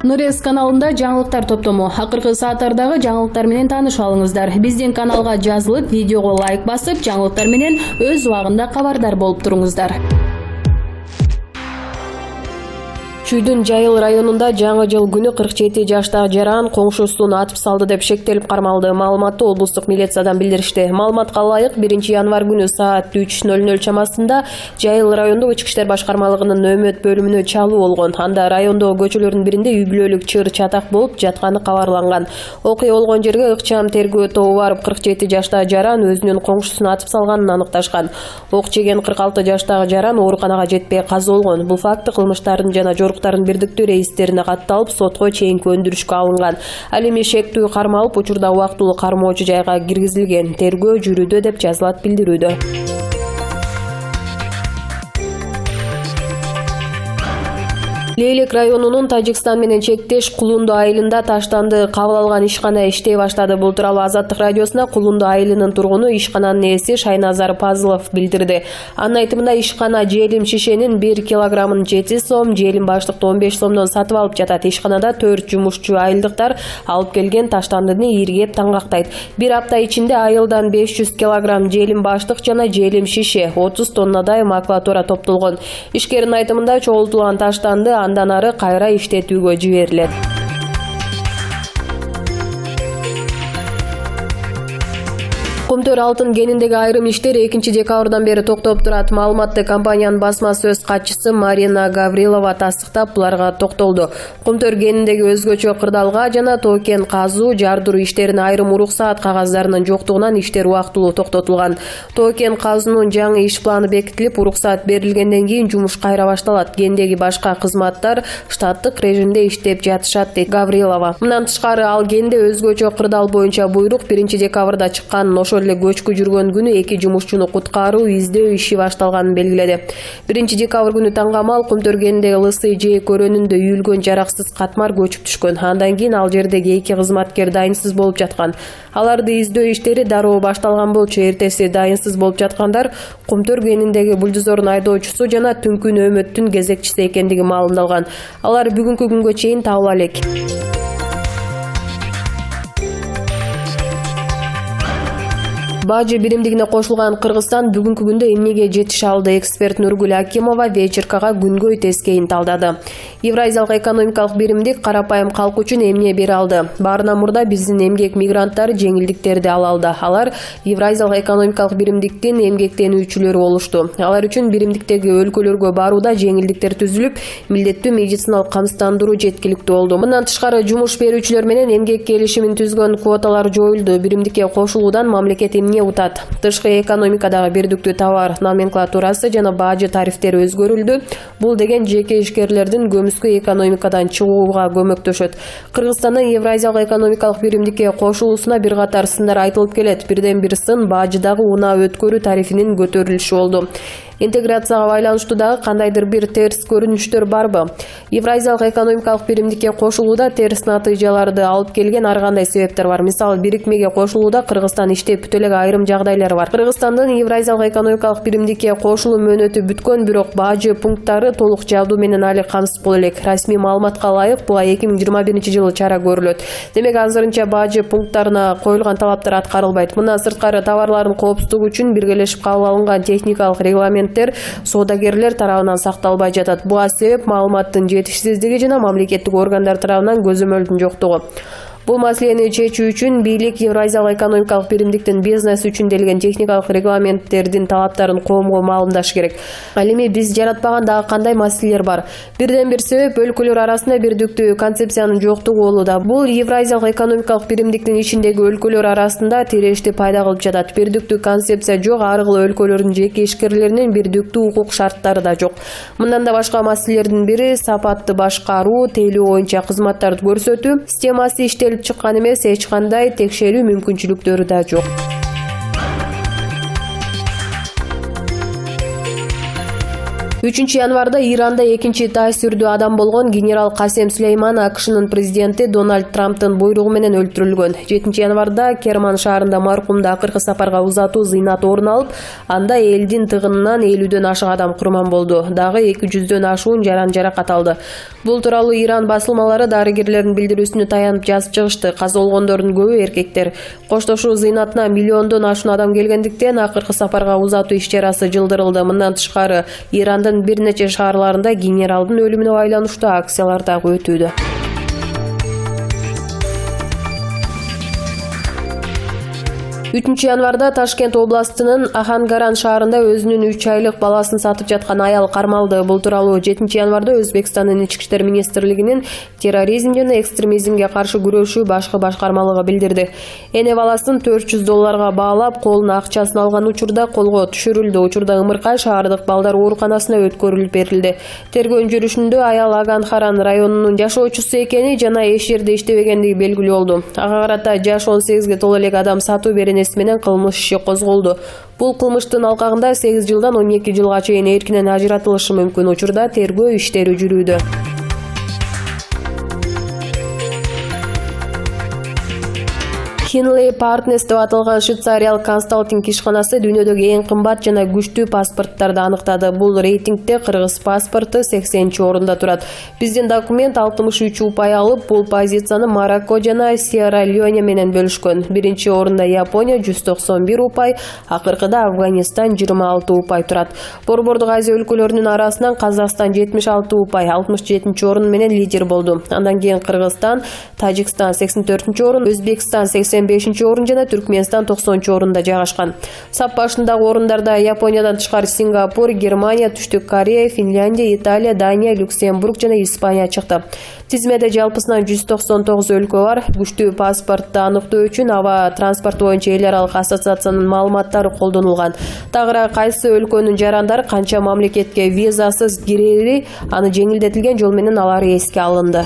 Нурес каналында жаңылыктар топтому. Акыркы сааттардагы жаңылыктар менен таанышып алыңыздар. Биздин каналга жазылып, видеого лайк басып, жаңылыктар менен өз убагында кабардар болуп туруңуздар. Чүйдүн Жайыл районунда жаңы жыл күнү 47 жаштагы жаран коңшусун атып салды деп шектелип кармалды. Маалыматты облустук милициядан билдиришти. Маалыматка ылайык 1-январь күнү саат 3:00 чамасында Жайыл райондук ички иштер башкармалыгынын нөөмөт бөлүмүнө чалуу болгон. Анда райондогу көчөлөрдүн биринде үй бүлөлүк чыр чатак болуп жатканы кабарланган. Окуя болгон жерге ыкчам тергөө тобу барып 47 жаштагы жаран өзүнүн коңшусун атып салганын аныкташкан. Ок жеген 46 жаштагы жаран ооруканага жетпей каза болгон. Бул факты кылмыштардын жана биrdиктүү рейстерине катталып, сотко чейинки өндүрүшкө алынган. Ал эми шектүү кармалып, учурда убактылуу кармоочу жайга киргизилген. Тергөө жүрүүдө деп жазылат билдирүүдө. Лейлек районунун Тажикстан менен чектеш Кулунду айылында таштанды кабыл алган ишкана иштей баштады. Бул тууралуу Азаттык радиосуна Кулунду айылынын тургуну ишкананын ээси Шайназар Пазылов билдирди. Анын айтымында ишкана желим шишенин 1 килограммын 7 сом, желим баштыкты 15 сомдон сатып алып жатат. Ишканада 4 жумушчу айылдыктар алып келген таштандыны иргеп таңгактайт. Bir апта ичинде айылдан 500 килограмм желим баштык жана желим шише, 30 тоннадай макулатура топтолгон. Ишкердин айтымында чогултулган таштанды андан ары кайра иштетүүгө жиберилет. Кумтөр алтын кениндеги айрым иштер 2 декабрдан бери токтоп турат. Маалыматты компаниянын басма сөз катчысы Марина Гаврилова тастыктап, буларга токтолду. Кумтөр кениндеги өзгөчө кырдаалга жана токен казуу, жардыруу иштерине айрым уруксаат кагаздарынын жоктугунан иштер убактылуу токтотулган. Токен казуунун жаңы иш планы бекитилип, уруксаат берилгенден кийин жумуш кайра башталат. Кендеги башка кызматтар штаттык режимде иштеп жатышат, дейт Гаврилова. Мындан тышкары ал кенде өзгөчө кырдаал боюнча буйрук 1 декабрда чыккан. Эле көчкү жүргөн күнү 2 жумушчуну куткаруу, издөө иши башталганын белгиледи. 1 декабрь күнү таңгамал Кумтөр кенинде ылысы жээ көрөнүндө үйүлгөн жараксыз катмар көчүп түшкөн. Андан кийин ал жердеги 2 кызматкер дайынсыз болуп жаткан. Аларды издөө иштери дароо башталган болчу. Эртеси дайынсыз болуп жаткандар Кумтөр кениндеги бульдозордун айдоочусу жана түнкү нөөмөттүн кезекчиси экендиги маалымдалган. Алар бүгүнкү күнгө чейин табыла элек. Бажы биримдигине кошулган Кыргызстан бүгүнкү күндө эмнеге жетише алды? Эксперт Нургүл Акимова вечеркага күнгөй тескейин талдады. Евразиялык экономикалык биримдик карапайым калк үчүн эмне бере алды? Баарынан мурда биздин эмгек мигранттары жеңилдиктерди ала алды. Алар Евразиялык экономикалык биримдиктин эмгектенүүчүлөрү болушту. Алар үчүн биримдиктеги өлкөлөргө барууда жеңилдиктер түзүлүп, милдеттүү медициналык камсыздандыруу жеткиликтүү болду. Мындан тышкары жумуш берүүчүлөр менен эмгек келишимин түзгөн квоталар жоюлду. Биримдикке кошулуудан мамлекет эмне утат? Тышкы экономикадагы бирдиктүү товар номенклатурасы жана бажы тарифтери өзгөрүлдү. Бул деген жеке ишкерлердин көмүскө экономикадан чыгууга көмөктөшөт. Кыргызстандын Евразиялык экономикалык биримдикке кошулуусуна бир катар сындар айтылып келет. Бирден бир сын бажыдагы унаа өткөрүү тарифинин көтөрүлүшү болду. Интеграцияга байланыштуу дагы кандайдыр бир терс көрүнүштөр барбы? Евразиялык экономикалык биримдикке кошулууда терс натыйжаларды алып келген ар кандай себептер бар. Мисалы, бирикмеге кошулууда Кыргызстан иштеп бүтө элек айрым жагдайлар бар. Кыргызстандын Евразиялык экономикалык биримдикке кошулуу мөөнөтү бүткөн, бирок бажы пункттары толук жабдуу менен али камсыз боло элек. Расмий маалыматка ылайык, буга 2021-жылы чара көрүлөт. Демек, азырынча бажы пункттарына коюлган талаптар аткарылбайт. Мындан сырткары товарлардын коопсуздугу үчүн биргелешип кабыл алынган техникалык регламент соодагерлер тарабынан сакталбай жатат. Буга себеп маалыматтын жетишсиздиги жана мамлекеттик органдар тарабынан көзөмөлдүн жоктугу. Бул маселени чечүү үчүн бийлик Евразиялык экономикалык биримдиктин бизнес үчүн делген техникалык регламенттердин талаптарын коомго маалымдаш керек. Ал эми биз жаратпаган дагы кандай маселелер бар? Бирден бир себеп өлкөлөр арасында бирдиктүү концепциянын жоктугу болууда. Бул Евразиялык экономикалык биримдиктин ичиндеги өлкөлөр арасында тирешти пайда кылып жатат. Бирдиктүү концепция жок, ар кыл өлкөлөрдүн жеке ишкерлеринин бирдиктүү укук шарттары да жок. Мындан да башка маселелердин бири сапатты башкаруу, тейлөө боюнча кызматтарды көрсөтүү системасы иштелип чыккан эмес, эч кандай текшерүү мүмкүнчүлүктөрү да жок. 3-январда Иранда экинчи таасирдүү адам болгон генерал Касем Сулейман АКШнын президенти Дональд Трамптын буйругу менен өлтүрүлгөн. 7-январда Керман шаарында маркумда акыркы сапарга узатуу зыйнат орун алып, анда элдин тыгынынан 50дөн ашык адам курман болду. Дагы 200дөн ашуун жаракат алды. Бул тууралуу Иран басылмалары дарыгерлердин билдирүүсүнө таянып жазып чыгышты. Каза болгондордун көбү эркектер. Коштошуу зыйнатына миллиондон ашуун адам келгендиктен акыркы сапарга узатуу иш-чарасы жылдырылды. Мындан тышкары Ирандын бир нече шаарларында генералдын өлүмүнө байланыштуу акциялар дагы өтүүдө. 3-январда Ташкент областынын Ахангаран шаарында өзүнүн 3 айлык баласын сатып жаткан аял кармалды. Бул тууралуу 7-январда Өзбекстандын ички иштер министрлигинин терроризм жана экстремизмге каршы күрөшүү башкы башкармалыгы билдирди. Эне баласын $400 баалап, колуна акчасын алган учурда колго түшүрүлдү. Учурда ымыркай шаардык балдар ооруканасына өткөрүлүп берилди. Тергөө жүрүшүндө аял Аганхаран районунун жашоочусу экени жана эч жерде иштебегендиги белгилүү болду. Ага карата жаш 18-ге толо элек адам сатуу менен кылмыш иши козголду. Бул кылмыштын алкагында 8 жылдан 12 жылга чейин эркинен ажыратылышы мүмкүн. Учурда тергөө иштери жүрүүдө. Хинлей Partners деп аталган швейцариялык консалтинг ишканасы дүйнөдөгү эң кымбат жана күчтүү паспорттарды аныктады. Бул рейтингде кыргыз паспорту 80-орунда турат. Биздин документ 63 упай алып, бул позицияны Марокко жана Сьерра-Леоне менен бөлүшкөн. Биринчи орунда Япония 191 упай, акыркыда Афганистан 26 упай турат. Борбордук Азия өлкөлөрүнүн арасынан Казакстан 76 упай, 67-орун менен лидер болду. Андан кийин Кыргызстан, Тажикстан 84-орун, Өзбекстан 85-орун жана Түркменстан 90-орунда жайгашкан. Сап башындагы орундарда Япониядан тышкары Сингапур, Германия, Түштүк Корея, Финляндия, Италия, Дания, Люксембург жана Испания чыкты. Тизмеде жалпысынан 199 өлкө бар. Күчтүү паспортду аныктоо үчүн аба транспорт боюнча эл аралык ассоциациянын маалыматтары колдонулган. Тагыраак кайсы өлкөнүн жарандары канча мамлекетке визасыз кирери, аны жеңилдетилген жол менен алары эске алынды.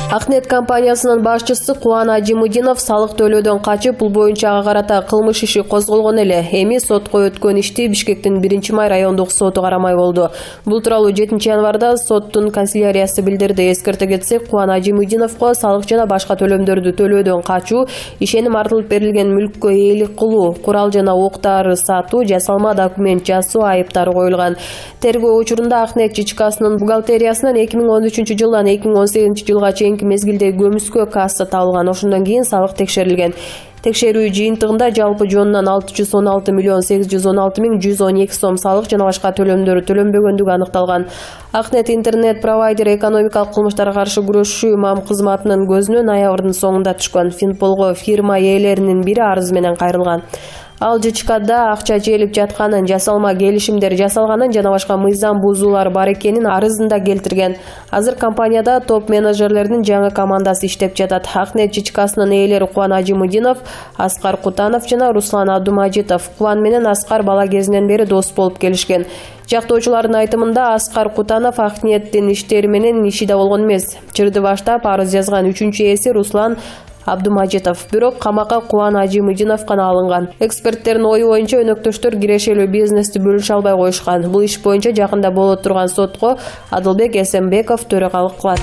Акнет компаниясынын башчысы Кубан Ажимудинов салык төлөөдөн качып, бул боюнча ага карата кылмыш иши козголгон эле. Эми сотко өткөн ишти Бишкектин 1-май райондук соту карамай болду. Бул тууралуу 7-январда соттун канцеляриясы билдирди. Эскерте кетсек, Кубан Ажимудиновго салык жана башка төлөмдөрдү төлөөдөн качуу, ишеним артылып берилген мүлккө ээлик кылуу, курал жана октары сатуу, жасалма документ жасоо айыптары коюлган. Тергөө учурунда Акнет ЖЧКсынын бухгалтериясынан 2013-жылдан 2018-жылга чейин мезгилде көмүскө касса табылган. Ошондон кийин салык текшерилген. Текшерүү жыйынтыгында жалпы жонунан 616 миллион 816 миң 112 сом салык жана башка төлөмдөр төлөнбөгөндүгү аныкталган. Акнет интернет провайдер экономикалык кылмыштарга каршы күрөшүү МАМ кызматынын көзүнө ноябрдын соңунда түшкөн. Финполго фирма ээлеринин бири арыз менен кайрылган. Ал ЖЧКда акча желип жатканын, жасалма келишимдер жасалганын жана башка мыйзам бузуулар бар экенин арызында келтирген. Азыр компанияда топ менеджерлердин жаңы командасы иштеп жатат. Акнет ЖЧКсынын ээлери Кубан Ажимудинов, Аскар Кутанов жана Руслан Абдумажитов. Кубан менен Аскар бала кезинен бери дос болуп келишкен. Жактоочулардын айтымында Аскар Кутанов Акнеттин иштери менен ишиде болгон эмес. Чырды баштап арыз жазган 3-чү ээси Руслан Абдумажитов. Бирок камакка Кубан Ажимудинов гана алынган. Эксперттердин ою боюнча өнөктөштөр кирешелүү бизнести бөлүшө албай коюшкан. Бул иш боюнча жакында боло турган сотко Адылбек Эсенбеков төрөгалык кылат.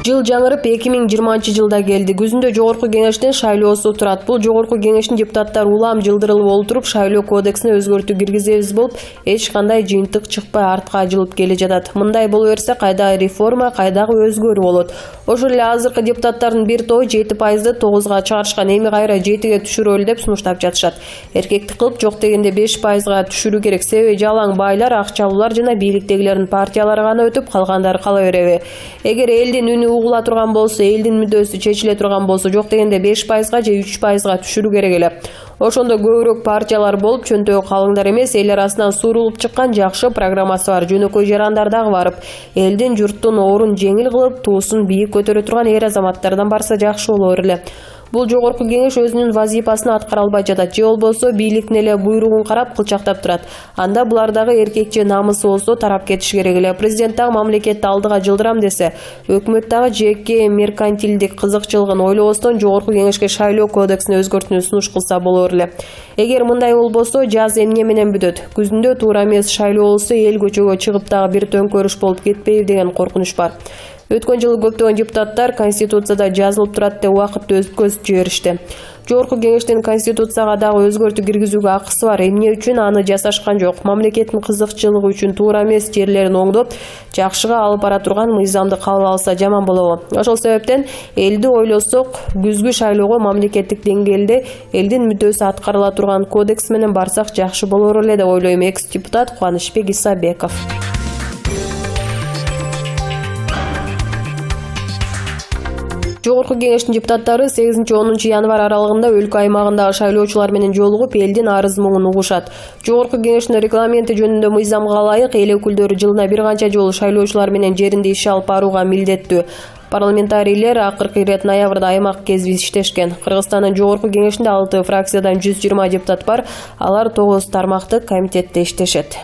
Жыл жаңырып 2020-жылда келди. Күзүндө жогорку кеңештин шайлоосу турат. Бул жогорку кеңештин депутаттары улам жылдырылып олтуруп, шайлоо кодексине өзгөртүү киргизебиз болуп, эч кандай жыйынтык чыкпай артка жылып келе жатат. Мындай боло берсе, кайдагы реформа, кайдагы өзгөрүү болот. Ошол эле азыркы депутаттардын бир тобу 7%ды 9-га чыгарышкан. Эми кайра 7-ге түшүрөлү деп сунуштап жатышат. Эркекти кылып жок дегенде 5%га түшүрүү керек. Себеби жалаң байлар, акчалуулар жана бийликтегилердин партиялары гана өтүп, калгандары кала береби. Эгер элдин үнү угула турган болсо, элдин мүддөсү чечиле турган болсо, жок дегенде 5%га же 3%га түшүрүү керек эле. Ошондо көбүрөөк партиялар болуп, чөнтөгү калыңдар эмес, эл арасынан сурулуп чыккан жакшы программасы бар, жөнөкөй жарандар дагы барып, элдин, журттун оорун жеңил кылып, туусун бийик көтөрө турган эр азаматтардан барса жакшы болор эле. Бул жогорку кеңеш өзүнүн вазифасын аткара албай жатат, же болбосо бийликтин эле буйругун карап кылчактап турат. Анда булар дагы эркек же намысы болсо тарап кетиш керек эле. Президент дагы мамлекетти алдыга жылдырам десе, өкмөт дагы жеке меркантилдик кызыкчылыгын ойлобостон жогорку кеңешке шайлоо кодексин өзгөртүүнү сунуш кылса болор эле. Эгер мындай болбосо, жаз эмне менен бүтөт? Күзүндө туура эмес шайлоо болсо эл көчөгө чыгып дагы бир төңкөрүш болуп кетпейби деген коркунуч бар. Өткөн жылы көптөгөн депутаттар Конституцияда жазылып турат деп убакытты өткөзүп жиберишти. Жогорку кеңештин Конституцияга дагы өзгөртүү киргизүүгө акысы бар. Эмне үчүн аны жасашкан жок? Мамлекеттин кызыкчылыгы үчүн туура эмес жерлерин оңдоп, жакшыга алып бара турган мыйзамды кабыл алса жаман болобу? Ошол себептен элди ойлосок, күзгү шайлоого мамлекеттик деңгээлде элдин мүддөсү аткарыла турган кодекс менен барсак жакшы болор эле деп ойлойм. Экс-депутат Кубанычбек Исабеков. Жогорку кеңештин депутаттары 8-10 январь аралыгында өлкө аймагындагы шайлоочулар менен жолугуп, элдин арыз муңун угушат. Жогорку кеңештин регламенти жөнүндө мыйзамга ылайык эл өкүлдөрү жылына бир канча жолу шайлоочулар менен жеринде иш алып барууга милдеттүү. Парламентарийлер акыркы ирет ноябрда аймак кезип иштешкен. Кыргызстандын жогорку кеңешинде 6 фракциядан 120 депутат бар. Алар 9 тармактык комитетте иштешет.